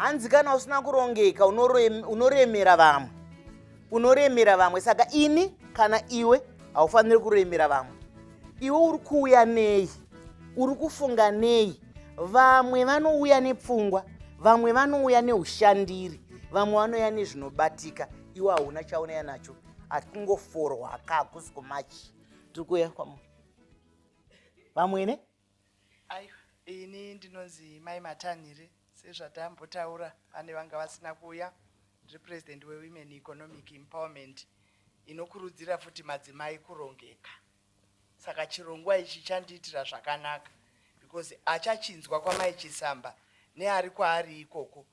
hanzi kana usina kurongeka unoremera vamwe. Unoremera vamwe. Saka ini kana iwe haufaniri kuremera vamwe. Iwe uri kuuya nei? Uri kufunga nei? Vamwe vanouya nepfungwa, vamwe vanouya neushandiri, vamwe vanouya nezvinobatika. Iwe hauna chaunouya nacho. Akungoforwa akakusi kumachi. Tiri kuuya kwamu. Vamwene? Aiwa, ini ndinonzi Mai Matanhire. Sezvatambotaura pane vanga vasina kuuya. Ndiri president weWomen Economic Empowerment inokurudzira futi madzimai kurongeka. Saka chirongwa ichi chandiitira zvakanaka because achachinzwa kwaMai Chisamba neari kwaari ikoko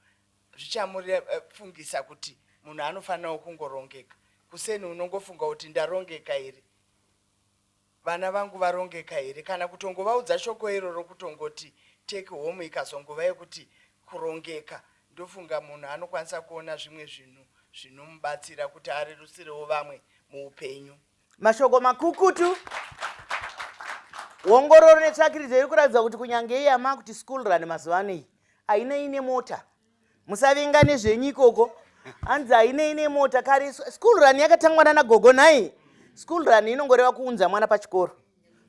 zvichamufungisa kuti munhu anofanira kungorongeka. Kuseni unongofunga kuti ndarongeka here, vana vangu varongeka here, kana kutongovaudza shoko iroro kutongoti take home ikazongova yekuti kurongeka. Ndofunga munhu anokwanisa kuona zvimwe zvinhu zvinomubatsira kuti arerusirewo vamwe muupenyu. Mashoko makukutu. Ongororo netsvakiridza iri kuratidza kuti kunyange iyama kuti school run mazuva anei haina ine mota. Musavenga nezvenyu ikoko. Hanzi haina ine mota. Kare school run yakatangwa nana gogo nai. School run inongoreva kuunza mwana pachikoro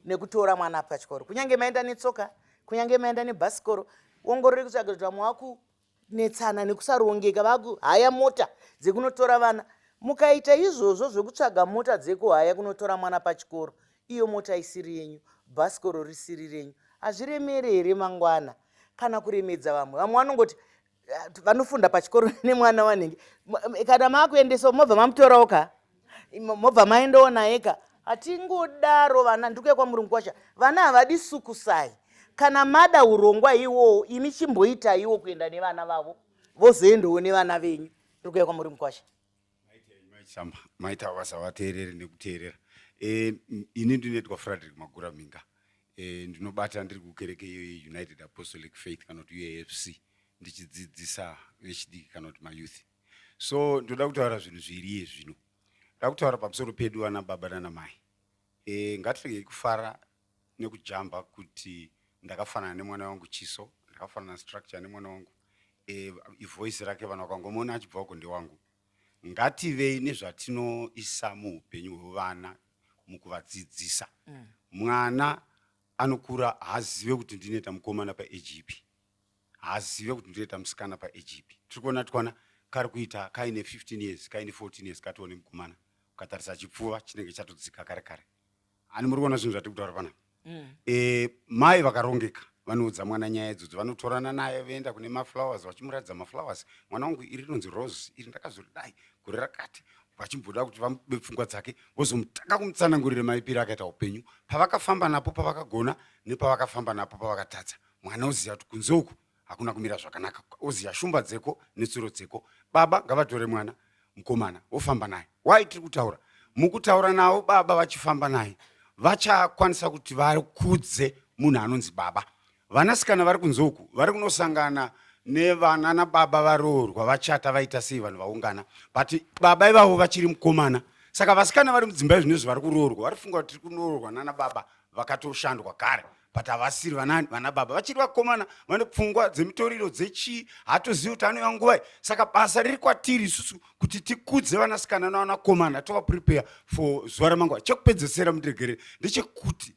nekutora mwana pachikoro. Kunyange maenda netsoka, kunyange maenda nebhasikoro. Ongororo kutsvaga kuti vamwe vakunetsana nekusarongeka vakuhaya mota dzekunotora vana. Mukaita izvozvo zvekutsvaga mota dzekuhaya kunotora mwana pachikoro, iyo mota isiri yenyu, bhasikoro risiri renyu, hazviremere here mangwana kana kuremedza vamwe. Vamwe vanongoti vanofunda pachikoro nemwana wanenge. Kana maakuendesa mobva mamutorawo ka? Mobva maendawo naye ka? Hatingodaro vana. Ndikuya kwamuri Mukwasha. Vana havadi sukusai. Kana mada urongwa iwo imi chimboitaiwo kuenda nevana vavo vozoendawo nevana venyu. Ndikuya kwamuri Mukwasha. Maita vasavateereri nekuteerera. Ini ndinoitwa Frederick Magura Minga. Ndinobata ndiri kukereke United Apostolic Faith kana kuti UAFC ndichidzidzisa vechidiki kana kuti mayouth. So ndoda kutaura zvinhu zviri zvino. Ndoda kutaura pamusoro pedu vana baba nana mai. Ngatirege kufara nekujamba kuti ndakafanana nemwana wangu Chiso, ndakafanana structure nemwana wangu. Voice rake vanhu vakangomona achibva uko ndewangu. Ngativei nezvatinoisa muupenyu hwevana mukuvadzidzisa. Mwana anokura hazive kuti ndinoita mukomana paage ipi, hazive kuti ndinoita musikana paage ipi. Tiri kuona twana kari kuita kaine 15 years, kaine 14 years katione mukomana. Ukatarisa chipfuva chinenge chatodzika kare kare. Ani muri kuona zvinhu zvatiri kutaura panapa. Mai vakarongeka vanoudza mwana nyaya idzodzo, vanotorana naye voenda kune maflowers vachimuratidza maflowers. Mwana wangu iri rinonzi rose, iri ndakazodai gore rakati. Vachimboda kuti vamupe pfungwa dzake vozomutanga kumutsanangurira maipiro akaita upenyu. Pavakafamba napo pavakagona nepavakafamba napo pavakatadza. Mwana oziva kuti kunze uku hakuna kumira zvakanaka. Oziva shumba dzeko netsuro dzeko. Baba ngavatore mwana mukomana vofamba naye. Why tiri kutaura? Mukutaura navo baba vachifamba naye vachakwanisa kuti vakudze munhu anonzi baba. Vanasikana vari kunze uku vari kunosangana nevana nababa varoorwa vachata vaita sei vanhu vaungana, but baba ivavo vachiri mukomana. Saka vasikana vari mudzimba zvinezvi vari kuroorwa varifunga kuti tiri kuroorwa nana baba vakatoshandwa kare, but havasiri vana baba vachiri vakomana vane pfungwa dzemitoriro dzechi hatozivi kuti anova nguva. Saka basa riri kwatiri isusu kuti tikudze vanasikana navanakomana tovaprepare for zuva ramangwana. Chekupedzesera mundiregerere ndechekuti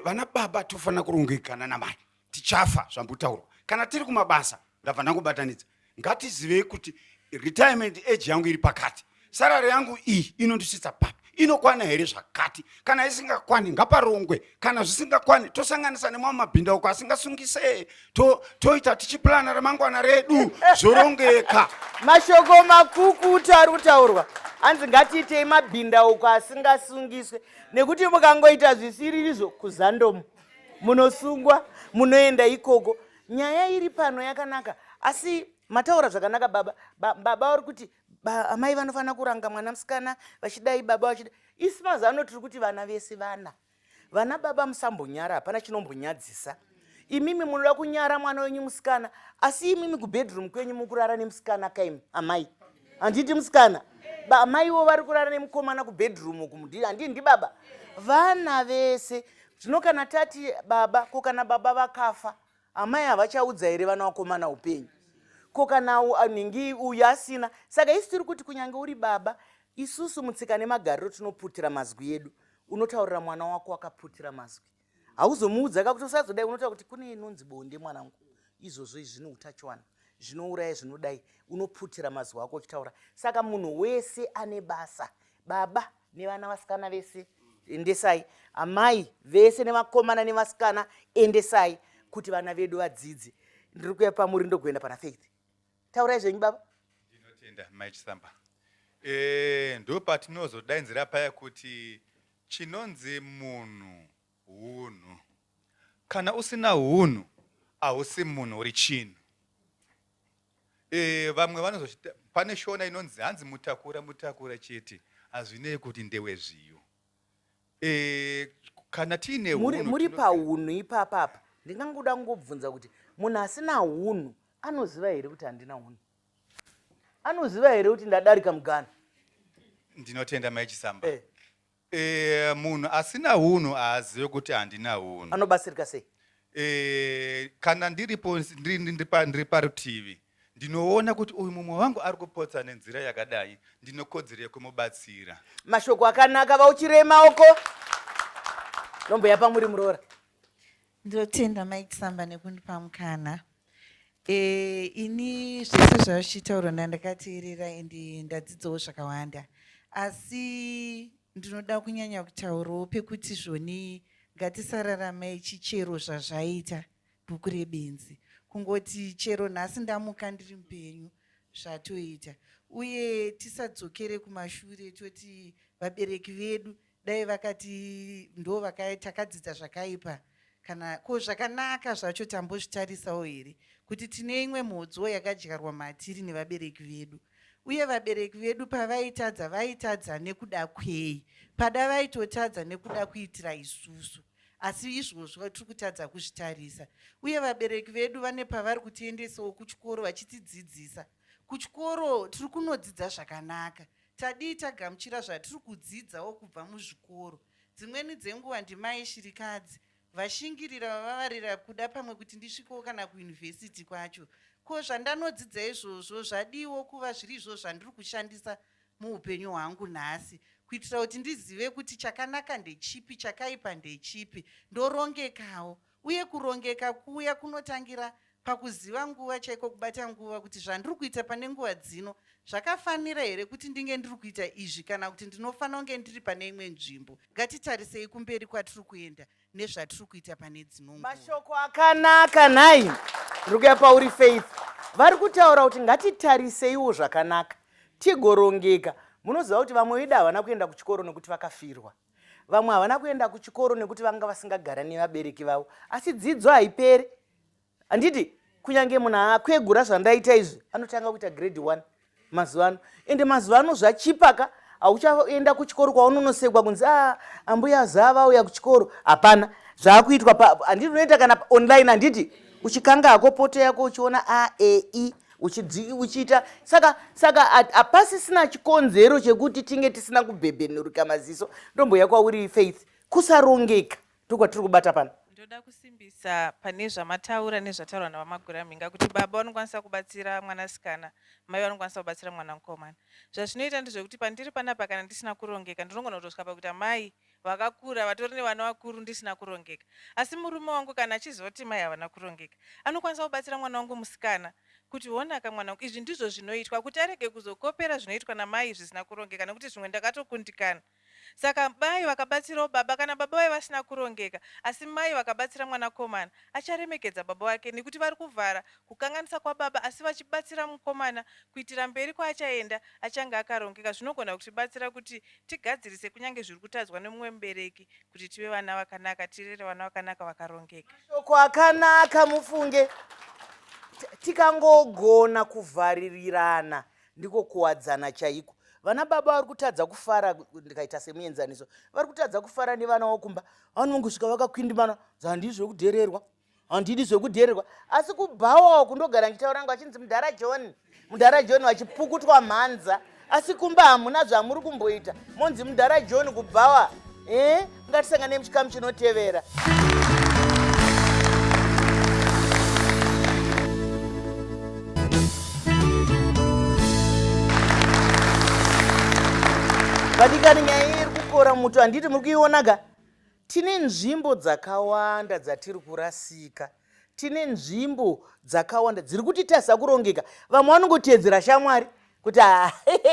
vana baba tofanira kurongekana namai. Tichafa zvambotaurwa. Kana tiri kumabasa ndabva ndangobatanidza, ngatizivei kuti retirement age yangu iri pakati, sarari yangu iyi inondisvitsa papi, inokwana here zvakati. Kana isingakwani ngaparongwe, kana zvisingakwani tosanganisa nemamwe mabhinda uko asingasungise, toita tichipurana ramangwana redu zvorongeka. Mashoko makukutu ari kutaurwa. Hanzi ngatiitei mabhinda uko asingasungiswe, nekuti mukangoita zvisiririzvo kuzandomu munosungwa, munoenda ikoko. Nyaya iri pano yakanaka, asi mataura zvakanaka baba. Baba vari kuti amai vanofanira kuranga mwana musikana vachidai, baba vachidai. Isi mazano tiri kuti vana vese vana baba musambonyara, hapana chinombonyadzisa. Imimi munoda kunyara mwana wenyu musikana, asi imimi kubedroom kwenyu mukurara nemusikana kaimi amai. Handiti musikana. Amaiwo vari kurara nemukomana kubedroom uku, handii ndi baba. Vana vese zvino kana tati baba ko kana baba vakafa, amai havachaudza here vana vakomana upenyu ko kana nhingi uyu asina. Saka isi tiri kuti kunyange uri baba, isusu mutsika nemagariro tinoputira mazwi edu. Unotaurira mwana wako wakaputira mazwi. Hauzomuudza kuti usazodai, unotaura kuti kune inonzi bonde mwanangu. Izvozvo zvine utachiwana, zvinouraya zvinodai. Unoputira mazwi ako uchitaura. Saka munhu wese ane basa, baba nevana vasikana vese endesai, amai vese nevakomana nevasikana endesai kuti vana vedu vadzidze. Ndiri kuya pamuri ndokuenda pana Faith. Taurai zvenyu baba. Ndinotenda mai Chisamba. Ndo patinozodainzira paya kuti chinonzi munhu hunhu. Kana usina hunhu hausi munhu uri chinhu. Vamwe vanozochita pane shona inonzi hanzi mutakura chete hazvinei kuti ndewe zviyo. Kana tiine hunhu muri pahunhu ipapapa, ndingangoda kungobvunza kuti munhu asina hunhu anoziva here kuti handina hunhu? Anoziva here kuti ndadarika mugana? Ndinotenda mai Chisamba. Munhu asina hunhu haazivi kuti handina hunhu. Anobatsirika sei? Kana ndiripo ndiri parutivi ndinoona kuti uyu mumwe wangu ari kupotsa nenzira yakadai, ndinokodzera kumubatsira. Mashoko akanaka, vauchire maoko. Nomboya pamuri muroora. Ndinotenda mai Chisamba nekundipa mukana. Ini zvese zvauchitaura ndandakateerera ende ndadzidzawo zvakawanda. Asi ndinoda kunyanya kutaurawo pekuti zvoni ngatisararamai chichero zvazvaita bhuku rebenzi. Kungoti chero nhasi ndamuka ndiri mupenyu zvatoita. Uye tisadzokere kumashure toti vabereki vedu dai vakati ndo takadzidza zvakaipa. Kana ko zvakanaka zvacho tambozvitarisawo here kuti tine imwe mhodzo yakadyarwa matiri nevabereki vedu. Uye vabereki vedu pavaitadza vaitadza nekuda kwei, pada vaitotadza nekuda kuitira isusu. Asi izvozvo tiri kutadza kuzvitarisa. Uye vabereki vedu vane pavari kutiendesawo kuchikoro vachitidzidzisa. Kuchikoro tiri kunodzidza zvakanaka. Tadii tagamuchira zvatiri kudzidzawo kubva muzvikoro. Dzimweni dzenguva ndimai shirikadzi vashingirira vavavarira kuda pamwe kuti ndisvikewo kana kuyunivhesiti kwacho. Ko zvandanodzidza izvozvo zvadiwo kuva zviri izvo zvandiri kushandisa muupenyu hwangu nhasi, kuitira kuti ndizive kuti chakanaka ndechipi, chakaipa ndechipi, ndorongekawo. Uye kurongeka kuya kunotangira pakuziva nguva chaiko, kubata nguva kuti zvandiri kuita pane nguva dzino zvakafanira here kuti ndinge ndiri kuita izvi kana kuti ndinofanira kunge ndiri pane imwe nzvimbo. Ngatitarisei kumberi kwatiri kuenda nezvatiri kuita pane dzino nguva. Mashoko akanaka nhai. Ndiri kuya pauri Faith. Vari kutaura kuti ngatitariseiwo zvakanaka tigorongeka. Munoziva kuti vamwe vedu havana kuenda kuchikoro nekuti vakafirwa. Vamwe havana kuenda kuchikoro nekuti vanga vasingagara nevabereki vavo. Asi dzidzo haiperi. Handiti kunyange munhu akwegura zvandaita izvi anotanga kuita grade 1 mazuva ano. Ende mazuva ano zvachipaka, hauchaenda kuchikoro kwaunonosekwa kunzi ambuya zava auya kuchikoro. Hapana, zvaakuitwa handiti unoita kana online, handiti uchikanga hako poto yako uchiona A-E-I uchiita. Saka hapasisina chikonzero chekuti tinge tisina kubhebhenuruka maziso. Ndomboya kwauri Faith, kusarongeka ndokwatiri kubata pano. Ndoda kusimbisa pane zvamataura nezvataurwa navamagura minga kuti baba vanokwanisa kubatsira mwanasikana, mai vanokwanisa kubatsira mwana mukomana. Zvazvinoita ndezvekuti pandiri panapa kana ndisina kurongeka ndinogona kutosvika pakuti mai vakakura vatori nevana vakuru ndisina kurongeka. Asi murume wangu kana achizoti mai havana kurongeka, anokwanisa kubatsira mwana wangu musikana kuti onaka mwana wangu, izvi ndizvo zvinoitwa kuti arege kuzokopera zvinoitwa namai zvisina kurongeka, nekuti zvimwe ndakatokundikana. Saka mai vakabatsirawo baba, kana baba vai vasina kurongeka asi mai vakabatsira mwanakomana, acharemekedza baba wake nekuti vari kuvhara kukanganisa kwababa asi vachibatsira mukomana kuitira mberi kwaachaenda achange akarongeka. Zvinogona kutibatsira kuti tigadzirise kunyange zviri kutadzwa nemumwe mubereki kuti tive vana vakanaka, tirere vana vakanaka vakarongeka. Shoko akanaka mufunge. Tikangogona kuvharirirana ndiko kuwadzana chaiko. Vana baba vari kutadza kufara, ndikaita semuenzaniso, vari kutadza kufara nevana vokumba. Vanongosvika vakakwindimana, handidi zvekudhererwa, handidi zvekudhererwa. Asi kubhawawo kundogara nchitaura ngo achinzi mudhara John vachipukutwa mhanza. Asi kumba hamuna zvamuri kumboita, monzi mudhara John kubhawa. Ngatisangane muchikamu chinotevera. vadikani nyaya iri kukora muto handiti muri kuionaga. Tine nzvimbo dzakawanda dzatiri kurasika, tine nzvimbo dzakawanda dziri kutitasa kurongeka. Vamwe vanongotedzera shamwari kuti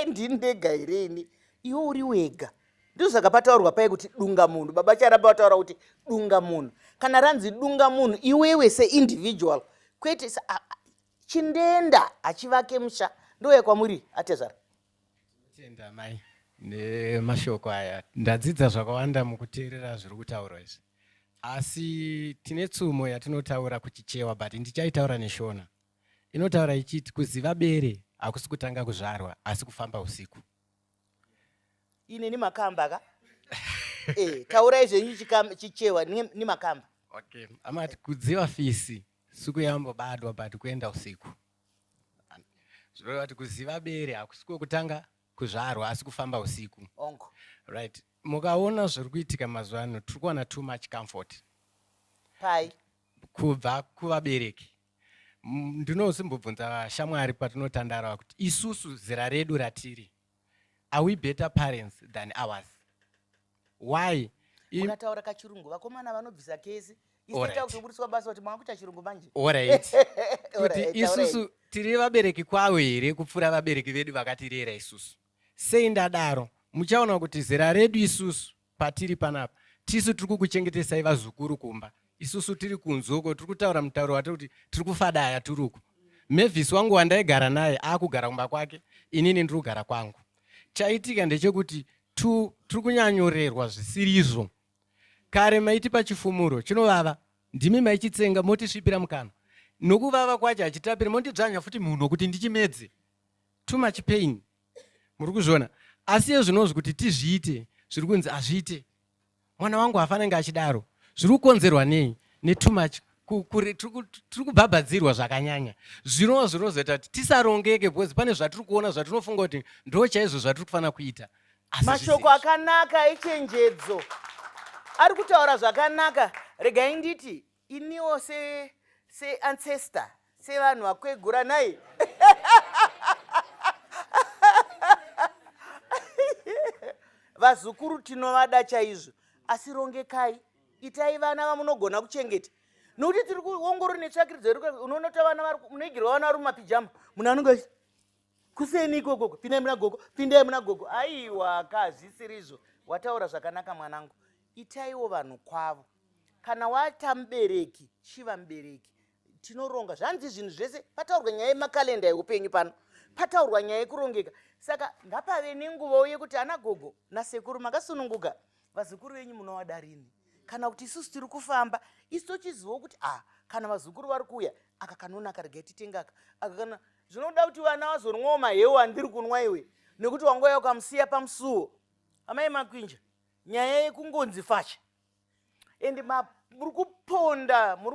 ndini ndega ireni, iwe uri wega. Ndizvo zvaka pataurwa pai kuti dunga munhu. Baba charamba vataura kuti dunga munhu. Kana ranzi dunga munhu, iwewe seindividual, kwete chindenda achivake musha. Ndo yakwamuri Atezara. Tenda mai nemashoko aya ndadzidza zvakawanda mukuteerera zviri kutaurwa izvi, asi tine tsumo yatinotaura kuchichewa, but ndichaitaura neshona. Inotaura ichiti kuziva bere hakusi kutanga kuzvarwa asi kufamba usiku. Ine ni makamba ka? Taurai zvenyu chichewa ni makamba. Okay, amati kudziva fisi sikuyambobadwa but kuenda usiku. Zvoreva kuti kuziva bere hakusi kutanga kuzvarwa asi kufamba usiku. Ongo. Right. Mukaona zviri kuitika mazuva ano tiri kuwana too much comfort. Pai. Kubva kuvabereki. Ndinosimbobvunza shamwari patinotandara kuti isusu zera redu ratiri, are we better parents than ours? Why? Munataura kachirungu, vakomana vanobvisa kesi. Isita kutoburiswa basa kuti mwakuita chirungu manje. Alright. Kuti isusu tiri vabereki kwavo here kupfuura vabereki vedu vakatirera isusu. Sei ndadaro, muchaona kuti zera redu isusu patiri panapa, tisu tiri kukuchengetesai vazukuru kumba. Isusu tiri kunzoko, tiri kutaura mutauro wati kuti tiri kufadaya turuku. Mavis wangu wandaigara naye akugara kumba kwake, inini ndiri kugara kwangu. Chaitika ndechekuti tiri kunyanyorerwa zvisirizvo. Kare maiti pachifumuro chinovava, ndimi maichitsenga motisvipira mukana. Nokuvava kwacho achitapira mondidzvanya futi munhu kuti ndichimedze. Too much pain. Muri kuzviona. Asi zvinozvi kuti tizviite, zviri kunzi azviite. Mwana wangu hafanenge achidaro. Zviri kukonzerwa nei? Ne too much. Tiri kubhabhadzirwa zvakanyanya. Zvinozoita kuti tisarongeke because pane zvatiri kuona zvatinofunga kuti ndo chaizvo zvatiri kufanira kuita. Mashoko akanaka echenjedzo. Ari kutaura zvakanaka. Regai nditi iniwo se ancestor, se vanhu vakwegura nai. Vazukuru tinovada chaizvo. Asi rongekai, itai vana vamunogona kuchengeta. Nokuti tiri kuongorora netsvakiridza unoona kuti vana munoigirwa vana vari mumapijama. Munhu anenge kuseni ikoko, pindai muna gogo, pindai muna gogo. Aiwa kazvisirizvo. Wataura zvakanaka mwanangu. Itaiwo vanhu kwavo. Kana wata mubereki, chiva mubereki. Tinoronga zvanzi zvinhu zvese, pataurwa nyaya yemakalenda eupenyu pano. Pataurwa nyaya yekurongeka. Saka ngapave nenguva yekuti ana gogo nasekuru makasununguka, vazukuru venyu munovada rini? Kana kuti isusu tiri kufamba, isu tochizivawo kuti kana vazukuru vari kuuya, aka kanonaka regai titengaka. Aka kana zvinoda kuti vana vazonwawo mahewu andiri kunwa iwe, nekuti wangoya ukamusiya pamusuwo. Amai Makwinja, nyaya yekungonzi fasha. Ende muri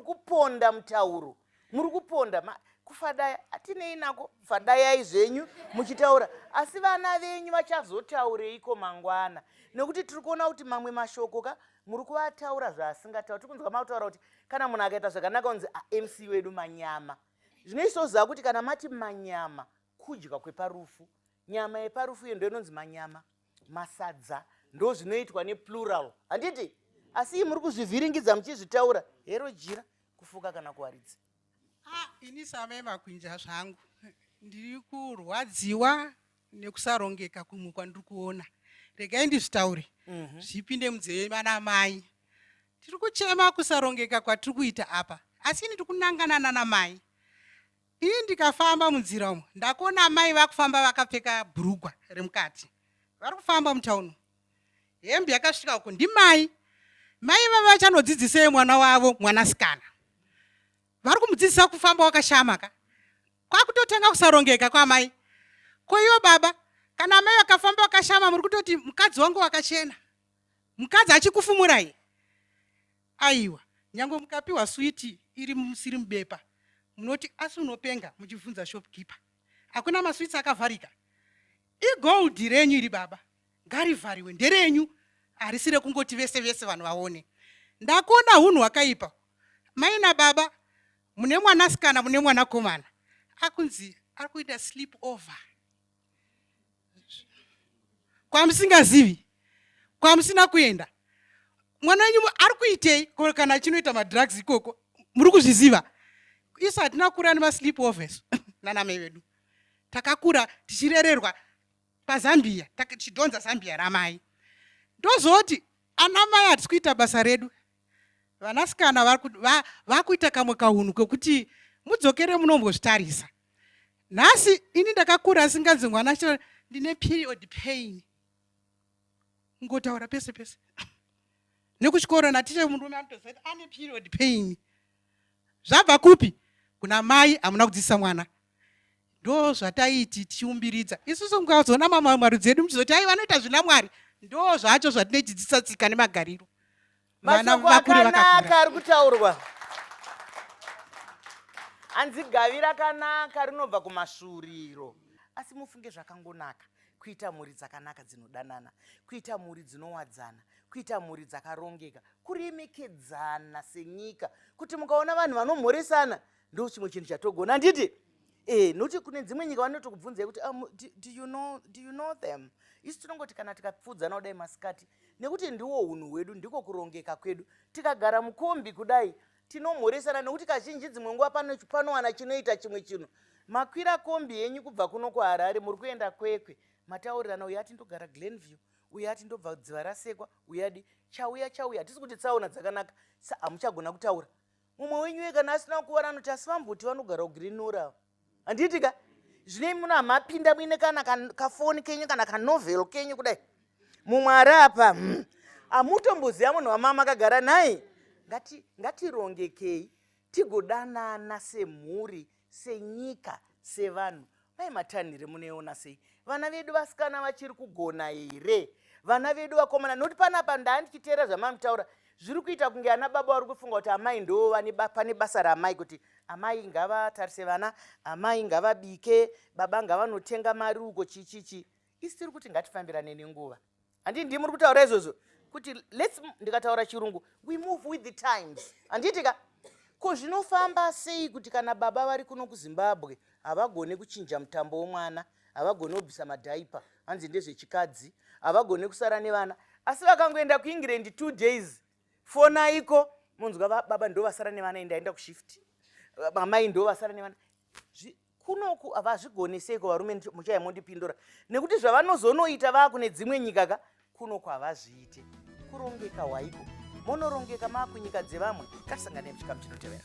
kuponda mutauro. Muri kuponda kufadaya atinei nako, fadayai zvenyu muchitaura. Asi vana venyu vachazotaureiko mangwana? Nekuti tiri kuona kuti mamwe mashoko muri kuvataura zvasingatauri. Tiri kunzwa mataura kuti kana munhu akaita zvakanaka unzi MC wedu manyama. Zvinoisoziva kuti kana mati manyama, kudya kweparufu. Nyama yeparufu iyo ndio inonzi manyama. Masadza ndo zvinoitwa neplural. Handiti? Asi muri kuzvivhiringidza muchizvitaura. Hero jira kufuka kana kuwaridza. Ini Amai Makwinja zvangu ndiri kurwadziwa nekusarongeka kumwe kwandiri kuona. Regai ndizvitaure. Zvipinde munzeve vana mai. Tiri kuchema kusarongeka kwatiri kuita apa. Asi ini ndiri kunangana nana mai. Ini ndikafamba munzira umo ndakuona mai vakufamba vakapfeka bhurugwa remukati. Vari kufamba mutauni. Hembe yakasvika uko ndimai. Mai vava vachanodzidzisei mwana wavo mwanasikana. Vari kumudzidzisa kufamba wakashamaka. Kwakutotanga kusarongeka kwamai. Koiwo baba, kana mai vakafamba wakashama muri kutoti mukadzi wangu wakachena. Mukadzi achikufumurai. Aiwa, nyange mukapiwa switi iri musiri mubepa. Munoti asi unopenga muchibvunza shopkeeper. Hakuna maswitsi akavharika. Igold renyu iri baba. Ngarivhariwe nderenyu. Harisire kungoti vese vese vanhu vaone. Ndakuona hunhu hwakaipa. Mai nababa mune mwanasikana mune mwanakomana. Akunzi ari kuita sleep over. kwamusingazivi, kwamusina kuenda. Mwana wenyu ari kuitei kana achinoita madrugs ikoko? Muri kuzviziva? Isu hatina kura nemasleep overs nana mai vedu. Takakura tichirererwa paZambia, tichidhonza Zambia ramai. Ndozoti ana mai hatisi kuita basa redu. Vanasikana vakuita kamwe kahunu kwekuti mudzokere munombozvitarisa. Nhasi ini ndakakura singanzi mwana ndine period pain. Ngotaura pese pese. Nekuchikoro naticha murume anotozati ane period pain. Zvabva kupi? Kuna mai hamuna kudzidzisa mwana. Ndo zvataiti tichiumbiridza. Isusu mukazoona mamamwari dzedu muchizoti ai vanoita zvina Mwari. Ndo zvacho zvatinodzidzisa tsika nemagariro. Mashoko akanaka ari kutaurwa. Hanzi gavi rakanaka rinobva kumashuriro. Asi mufunge zvakangonaka. Kuita mhuri dzakanaka dzinodanana, kuita mhuri dzinowadzana, kuita mhuri dzakarongeka, kuremekedzana senyika, kuti mukaona vanhu vanomhoresana ndo chimwe chinhu chatogona. Handiti? Nokuti kune dzimwe nyika vanotokubvunzai kuti do you know them? Isu tinongoti kana tikapfudzana kudai masikati, nekuti ndiwo hunhu hwedu, ndiko kurongeka kwedu. Tikagara mukombi kudai tinomhoresana, nekuti kazhinji dzimwe nguva panowana chinoita chimwe chinhu. Makwira kombi yenyu kubva kuno kuHarare muri kuenda kwekwe, mataurirana uyu ati ndogara Glenview, uyu ati ndobva Dziva Rasekwa, uyu adi chauya. Hatisi kuti tsaona dzakanaka, hamuchagona kutaura. Mumwe wenyu wega asina kuwana anoti asi vambuti vanogara kuGreenora. Handitika? Zvine muna mapinda muine kana kafoni kenyu kana kanovhelo kenyu kudai. Mumwe ari apa, hamutomboziva munhu wamama akagara naye. Ngatirongekei, tigodanana semhuri, senyika, sevanhu. Mai matanhire munoiona sei? Vana vedu vasikana vachiri kugona here? Vana vedu vakomana, noti panapa ndaandichiteera zvamanotaura, zviri kuita kunge ana baba vari kufunga kuti amai ndo pane basa ramai, kuti amai ngavatarise vana, amai ngavabike, baba ngavanotenga mari uko chichichi. Isi tiri kuti ngatifambirane nenguva. Handiti ndimuri kutaura izvozvo? Kuti ndikataura chirungu, we move with the times. Handitika? Ko zvinofamba sei kuti kana baba vari kuno kuZimbabwe havagone kuchinja mutambo womwana, havagone kubvisa madhaipa, hanzi ndezvechikadzi, havagone kusara nevana, asi vakangoenda kuEngland 2 days, fona iko munzwa baba ndo vasara nevana, endaenda kushift, mamai ndo vasara nevana. Kunoku havazvigone seiko varume muchaya mondipindura, nekuti zvavanozonoita vakune dzimwe nyika ka kunoku havazviite. Kurongeka hwaiko, monorongeka makunyika dzevamwe. Katisangane muchikamu chinotevera.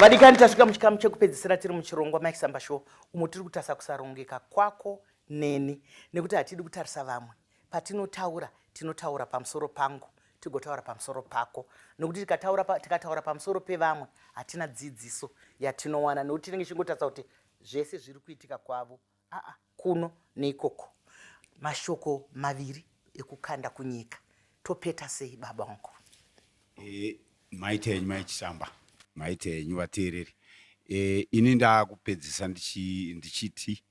Vadikani, tasvika muchikamu chekupedzisira tiri muchirongwa Mike Samba Show, umo tiri kutarisa kusarongeka kwako neni, nekuti hatidi kutarisa vamwe. Patinotaura, tinotaura pamusoro pangu, tigotaura pamusoro pako, nekuti tikataura pamusoro pevamwe hatina dzidziso yatinowana, nekuti tinenge chingotarisa kuti zvese zviri kuitika kwavo kuno neikoko. Mashoko maviri ekukanda kunyika, topeta sei baba wangu? Maite henyu maichisamba, maite henyu vateereri. Ini ndakupedzisa ndichiti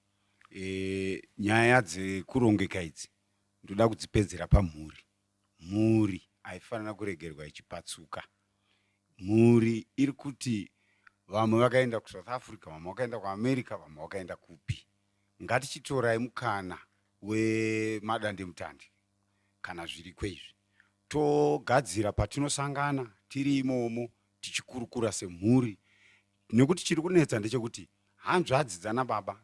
nyaya dzekurongeka idzi ndoda kudzipedzera pamhuri. Mhuri haifanira kuregerwa ichipatsuka. Mhuri iri kuti vamwe vakaenda kuSouth Africa, vamwe vakaenda kuAmerica, vamwe vakaenda kupi. Ngatichitorai mukana wemadandemutande kana zviri kwezvi, togadzira patinosangana tiri imomo tichikurukura semhuri, nekuti chiri kunetsa ndechekuti hanzvadzi dzana baba,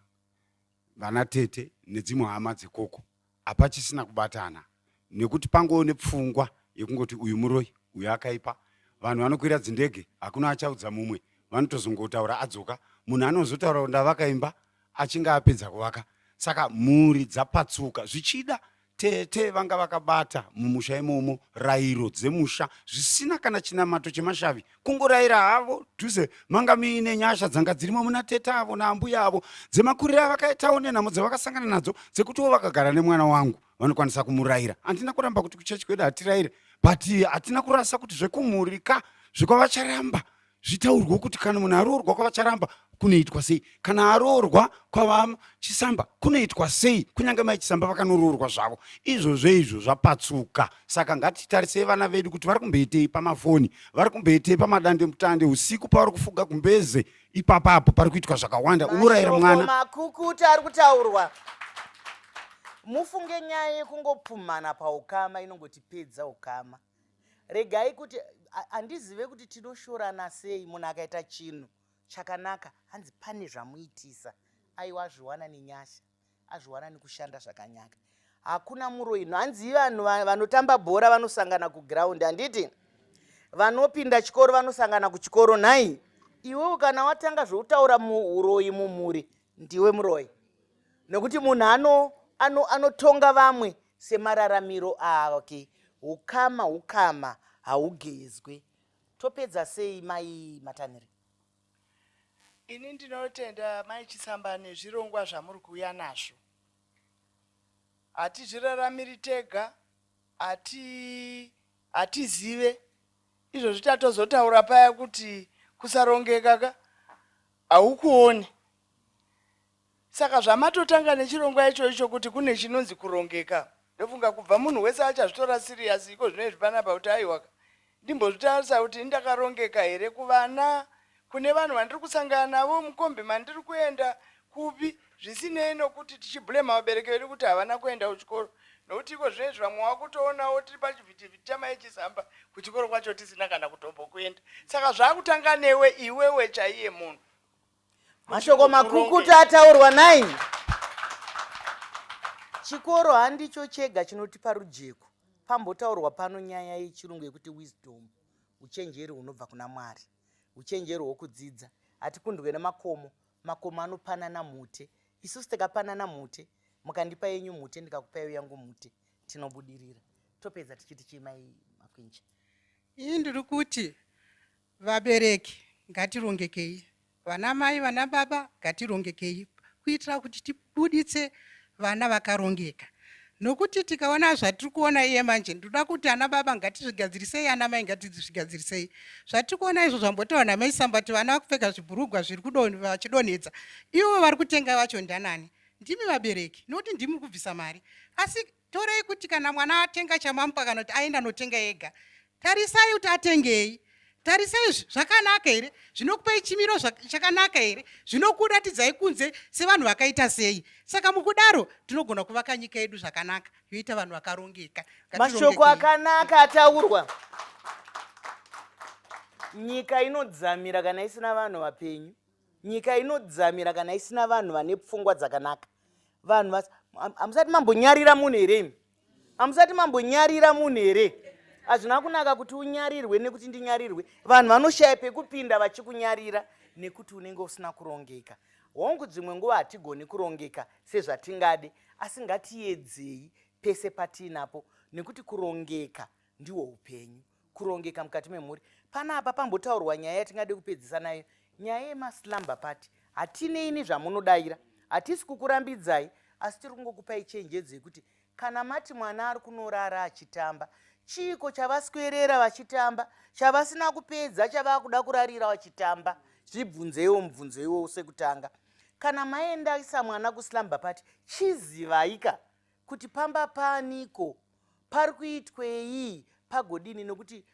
vana tete nedzimwe hama dzekoko hapachisina kubatana, nekuti pangoone pfungwa yekungoti uyu muroi, uyu akaipa. Vanhu vanokwira dzindege, hakuna achaudza mumwe, vanotozongotaura adzoka. Munhu anozotaura ndavaka imba achinge apedza kuvaka. Saka mhuri dzapatsuka, zvichida tete vanga vakabata mumusha imomo rayiro dzemusha zvisina kana chinamato chemashavi, kungorayira havo dhuze manga muine nyasha dzanga dzirimo muna tete avo naambuya avo dzemakuriro avakaitawo nenhamo dzavakasangana nadzo dzekutiwo vakagara nemwana wangu vanokwanisa kumurayira. Handina kuramba kuti kuchechi kwedu hatirayire, but hatina kurasa kuti zvekumhurika zvekwavacharamba zvitaurwa kuti kana munhu aroorwa kwavacharamba kunoitwa sei, kana aroorwa kwavachisamba kunoitwa sei, kunyange maichisamba vakanoroorwa zvavo. Izvozvo izvo zvapatsuka. Saka ngatitarisei vana vedu kuti vari kumboitei pamafoni, vari kumboitei pamadande mutande, usiku pavari kufuga kumbeze, ipapapo pari kuitwa zvakawanda. Unorayira mwana makukuta ari kutaurwa. Mufunge nyaya yekungopfumana paukama inongotipedza ukama. Regai kuti handizive kuti tinoshorana sei munhu akaita chinhu chakanaka hanzi pane zvamuitisa. Aiwa azviwana nenyasha, azviwana nekushanda zvakanyaka. Hakuna muro ino. Hanzi vanhu vanotamba bhora vanosangana kuground, handiti? Vanopinda chikoro vanosangana kuchikoro. Nhai iwewe kana watanga zvoutaura muuroyi mumhuri, ndiwe muroyi. Nekuti munhu anotonga vamwe semararamiro ake. Ukama haugezwe. Topedza sei mai Matanhiri? Ini ndinotenda mai Chisamba nezvirongwa zvamuri kuuya nazvo. Hatizviraramiri tega, hatizive. Izvo zvitatozotaura paya kuti kusarongeka ka haukuoni. Saka zvamatotanga nechirongwa icho kuti kune chinonzi kurongeka. Ndofunga kubva munhu wese achazvitora serious iko zvinezvi panapa kuti aiwaka. Ndimbozvitarisa kuti ndakarongeka here kuvana, kune vanhu vandiri kusangana navo mukombe mandiri kuenda kupi, zvisinei nokuti tichiblema vabereki vedu kuti havana kuenda kuchikoro. Nokuti iko zvinezvi vamwe wakutoonawo tiri pachivhitivhiti chamai Chisamba kuchikoro kwacho tisina kana kutombokuenda. Saka zvakutanga newe iwewe chaiye munhu. Mashoko makukuta ataurwa nai. Chikoro handicho chega chinotipa rujeko. Pambotaurwa pano nyaya yechirungu yekuti wisdom, uchenjeri hunobva kuna Mwari, uchenjeri hwokudzidza. Hatikundwe nemakomo, makomo anopanana mhute. Isusu tikapanana mhute, mukandipa yenyu mhute ndikakupai yangu mhute, tinobudirira. Topedza tichiti chimai Makwinja. Ini ndiri kuti vabereki ngatirongekei, vana mai vana baba ngatirongekei, kuitira kuti tibuditse vana vakarongeka. Nokuti tikaona zvatiri kuona iye manje, ndoda kuti ana baba ngatizvigadzirisei, ana mai ngatizvigadzirisei. Zvatiri kuona izvo zvambotaura namai Samba kuti vana vakupfeka zvibhurugwa zviri vachidonhedza, ivo vari kutenga vacho ndanani? Ndimi vabereki, nokuti ndimi kubvisa mari. Asi torei kuti kana mwana atenga chamamupa kana kuti aenda notenga ega, tarisai kuti atengei. Tarisai zvakanaka here, zvinokupai chimiro chakanaka here, zvinokuratidzai kunze sevanhu vakaita sei. Saka mukudaro tinogona kuvaka nyika yedu zvakanaka, yoita vanhu vakarongeka. Mashoko akanaka ataurwa. Nyika inodzamira kana isina vanhu vapenyu. Nyika inodzamira kana isina vanhu vane pfungwa dzakanaka. Vanhu hamusati mambonyarira munhu here? Hamusati mambonyarira munhu here? Hazvina kunaka kuti unyarirwe nekuti ndinyarirwe. Vanhu vanoshaya pekupinda vachikunyarira nekuti unenge usina kurongeka. Hongu dzimwe nguva hatigoni kurongeka sezvatingade, asi ngatiedzei pese patinapo, nekuti kurongeka ndihwo upenyu. Kurongeka mukati memhuri. Panapa pambotaurwa nyaya yatingade kupedzisa nayo, nyaya yemaslumber party. Hatineini zvamunodaira, hatisi kukurambidzai, asi tiri kungokupai chenjedzo yekuti kana mati mwana ari kunorara achitamba, chiko chavaswerera vachitamba, chavasina kupedza chavakuda kurarira vachitamba, zvibvunzeiwo sekutanga. Kana maendasa mwana kuslumber party, chizivaika kuti pamba paniko, pari kuitwei, pagodini, nokuti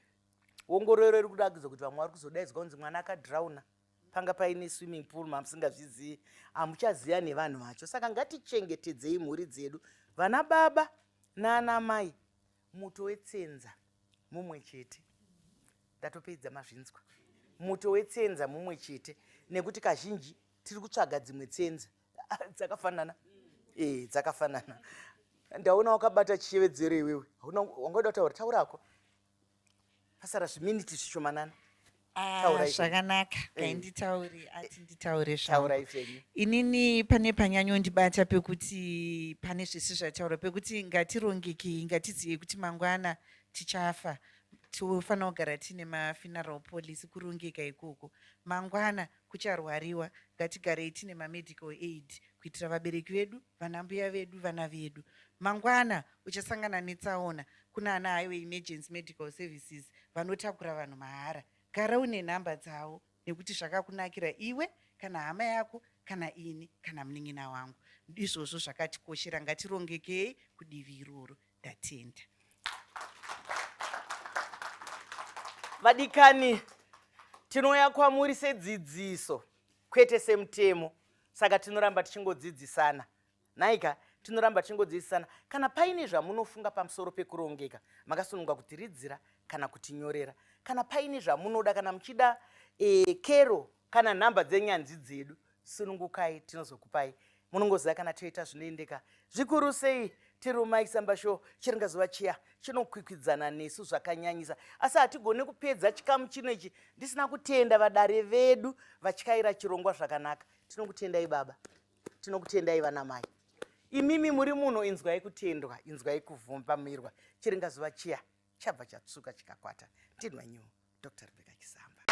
ongororo riri kudagiza kuti vamwe vari kuzodaidzwa kunzi mwana akadhrauna, panga paine swimming pool mamusingazvizivi, hamuchaziva nevanhu vacho. Saka ngatichengetedzei mhuri dzedu, vana baba nana mai, muto wetsenza mumwe chete. Ndatopedza mazvinzwa. Muto wetsenza mumwe chete, nekuti kazhinji tiri kutsvaga dzimwe tsenza dzakafanana. Dzakafanana. Ndaona wakabata chiyevedzero iwewe. Wangoda kutaura, taurako. Pasara zviminiti zvishomanana. Zvakanaka, ngainditaure, ati nditaure zvangu. Inini pane panyanyondibata pekuti pane zvese zvataura, pekuti ngatirongekei, ngatizive kuti mangwana tichafa. Tofanira kugara tine mafuneral policy, kurongeka ikoko. Mangwana kucharwariwa, ngatigarei tine mamedical aid kuitira vabereki vedu, vanambuya vedu, vana vedu. Mangwana uchasangana netsaona, kuna ana highway emergency medical services vanotakura vanhu mahara. Gara une nhamba dzavo, nekuti zvakakunakira iwe kana hama yako kana ini kana munin'ina wangu. Izvozvo zvakatikoshera, ngatirongekei kudivi iroro. Ndatenda. Vadikani, tinouya kwamuri sedzidziso kwete semutemo, saka tinoramba tichingodzidzisana. Naika, tinoramba tichingodzidzisana. Kana paine zvamunofunga pamusoro pekurongeka, makasununga kutiridzira kana kutinyorera. Kana paine zvamunoda, kana muchida kero kana nhamba dzenyanzi dzedu, sunungukai, tinozokupai. Munongoziva kana toita zvinoendeka. Zvikuru sei tiri muMaisamba Show, chiringazuva chiya chinokwikwidzana nesu zvakanyanyisa. Asi hatigone kupedza chikamu chinechi ndisina kutenda vadare vedu vatyaira chirongwa zvakanaka. Tinokutendai baba, tinokutendai vana mai. Imimi muri muno, inzwai kutendwa, inzwai kuvhumbamirwa. Chiringazuva chiya chabva chatsuka chikakwata. Ndinwanyu Dr. Rebecca Chisamba.